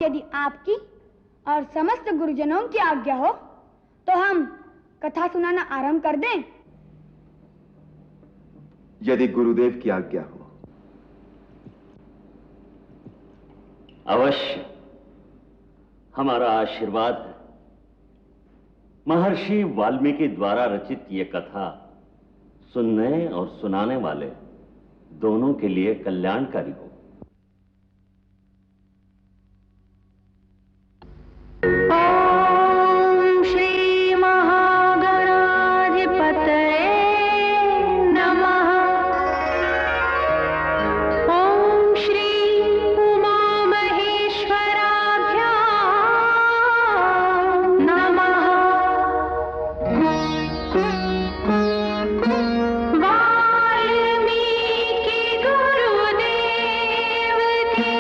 यदि आपकी और समस्त गुरुजनों की आज्ञा हो तो हम कथा सुनाना आरंभ कर दें। यदि गुरुदेव की आज्ञा हो। अवश्य, हमारा आशीर्वाद है। महर्षि वाल्मीकि द्वारा रचित ये कथा सुनने और सुनाने वाले दोनों के लिए कल्याणकारी हो। ओम श्री महागणाधिपतये नमः। ओम श्री उमा महेश्वराभ्यां नमः। वाल्मीकि गुरुदेव के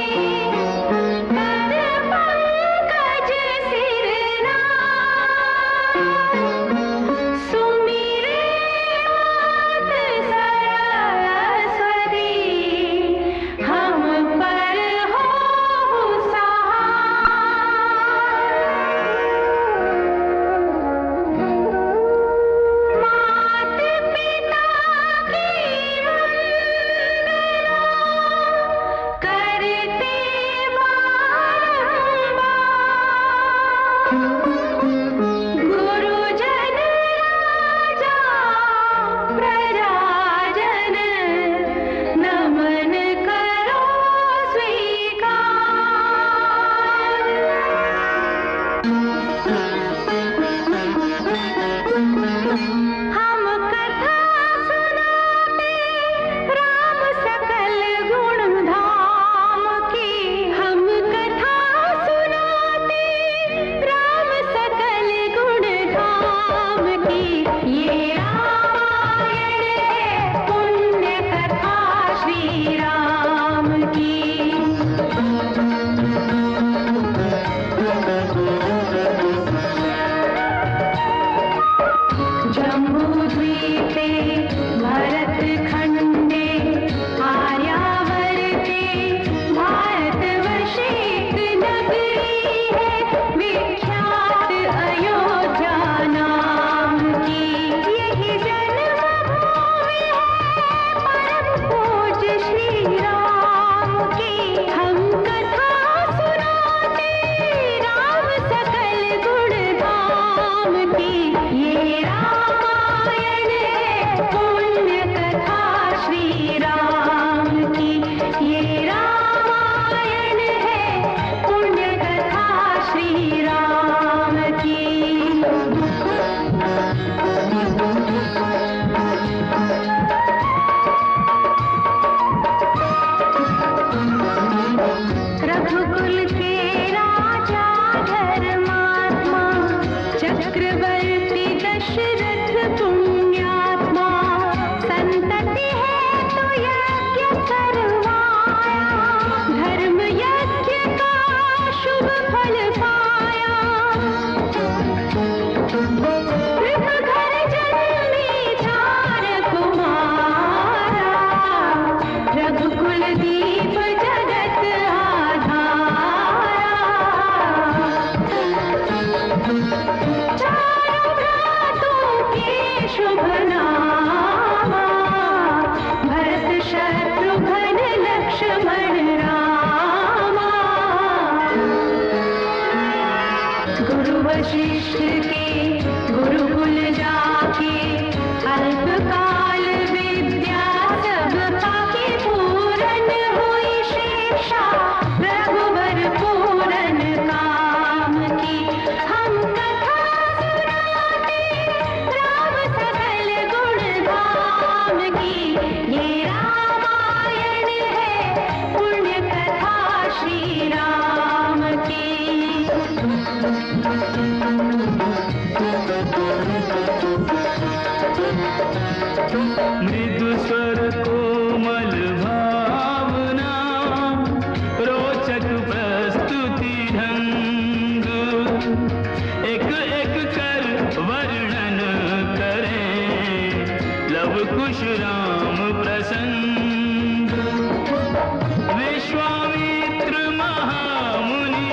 विश्वामित्र महामुनि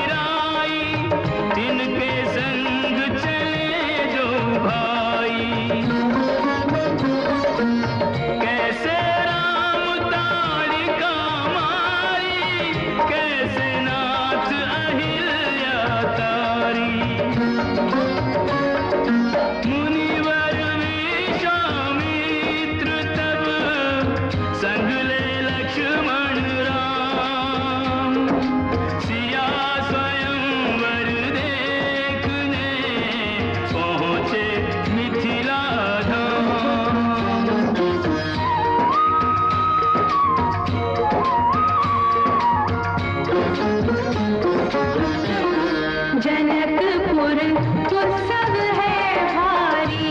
जनकपुर उत्सव है भारी,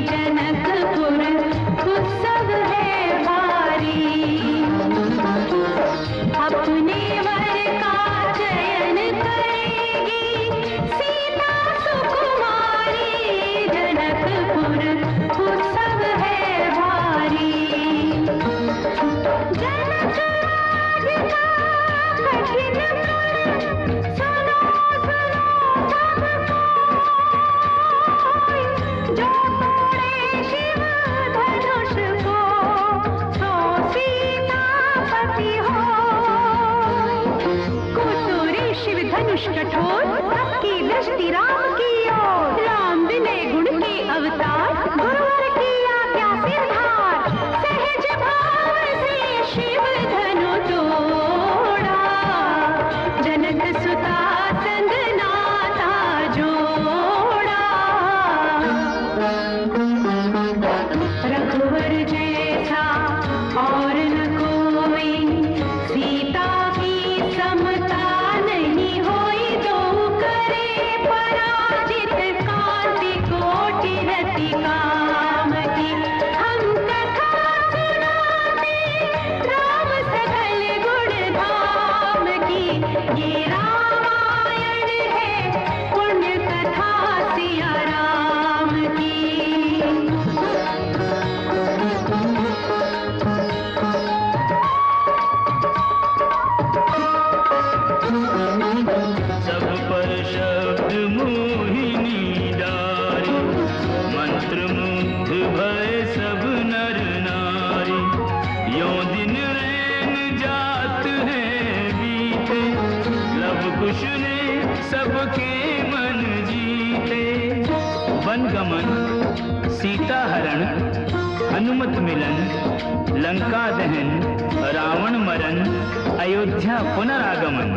जनकपुर उत्सव है भारी। अपने वर का चयन करेगी सीता सुकुमारी, जनकपुर उत्सव है भारी। जनक राज का कठिन सुनो सुनो सब कोई, जो तोड़े शिव धनुष को सो सीतापति हो। कुतुरी शिव धनुष कठोर, सबकी दृष्टि राम की ओर। राम विनय गुण के अवतार, गुरुवर की आज्ञा सिरधार। सहज भाव से शिव धनु तोड़ा, जनक सुता संग नाता जोड़ा। रघुवर जैसा और न कोई, सीता की समता नहीं होई। दो करे पराजित, कांति कोटि रति काम की। हम कथा सुनाते राम सकल गुण धाम की। ये रामायण है पुण्य कथा सिया राम की। सब पर शब्द मोहिनी डारी, मंत्र मुग्ध भय सब नर नारी। यों दिन रैन जात है बीते, लव कुश ने सबके मन जीते। वन गमन, सीता हरण, हनुमत मिलन, लंका दहन, रावण मरण, अयोध्या पुनरागमन।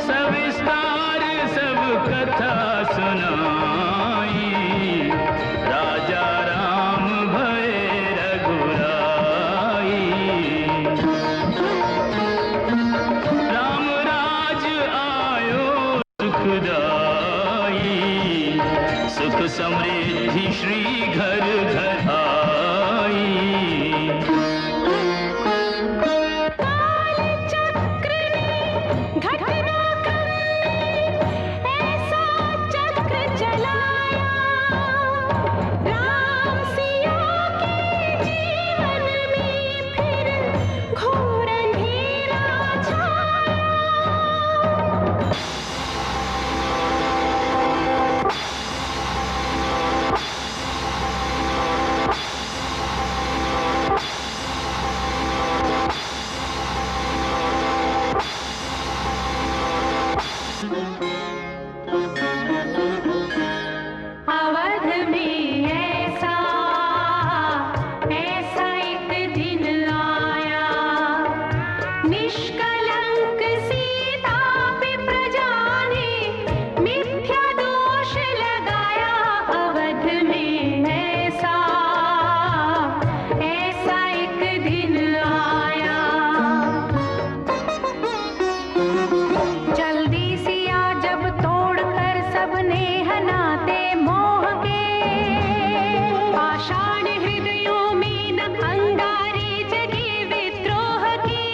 सविस्तार सब कथा सुनाई, राजा राम भय रघुराई। राम राज आयो सुखदाई, सुख समृद्धि श्री घर घर आई। काल चक्र ने घटना ऐसा चक्र चलाया, राम सिया के जीवन में फिर घोर अंधेरा छाया। अवध में ऐसा एक दिन आया, निष्कलंक सीता पे प्रजा ने मिथ्या दोष लगाया। अवध में ऐसा एक दिन आया, जल्दी सिया जब तोड़कर सबने हनाते मोह के। आषाढ़ हृदयों में न अंगारे जगे विद्रोह की।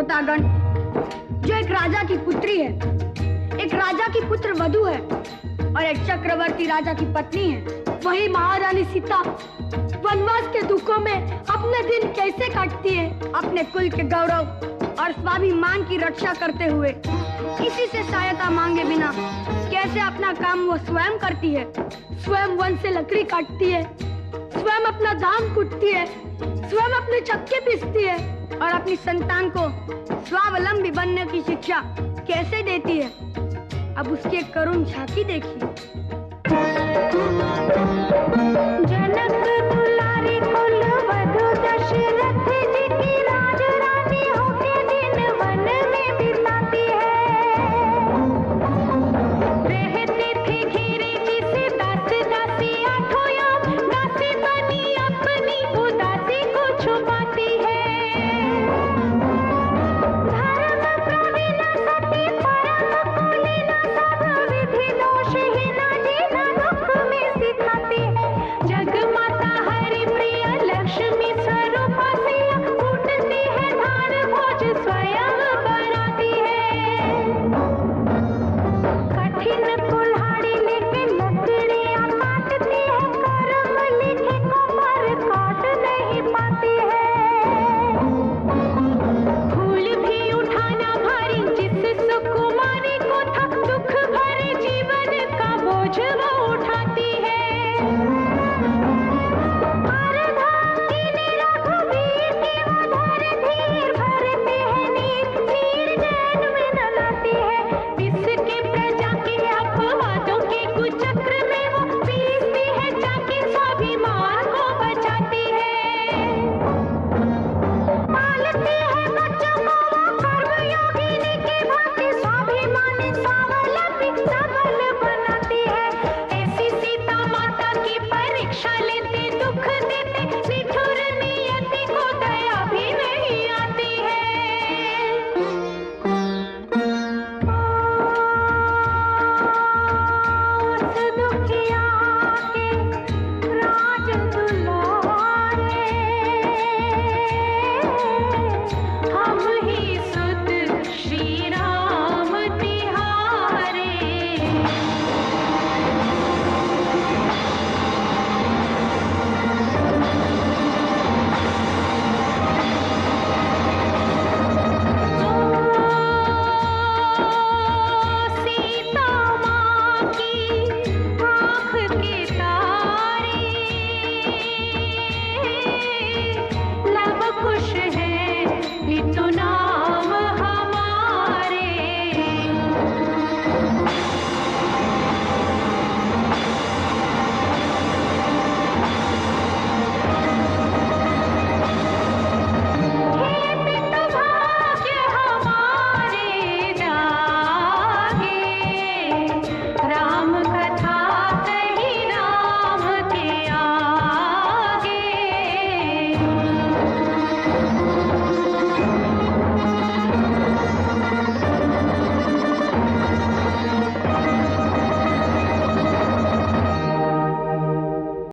श्रोतागण, जो एक राजा की पुत्री है, एक राजा की पुत्र वधू है और एक चक्रवर्ती राजा की पत्नी है, वही महारानी सीता वनवास के दुखों में अपने दिन कैसे काटती है, अपने कुल के गौरव और स्वाभिमान की रक्षा करते हुए किसी से सहायता मांगे बिना कैसे अपना काम वो स्वयं करती है। स्वयं वन से लकड़ी काटती है, स्वयं अपना धान कूटती है, स्वयं अपने चक्के पीसती है और अपनी संतान को स्वावलंबी बनने की शिक्षा कैसे देती है। अब उसकी एक करुण झांकी देखिए।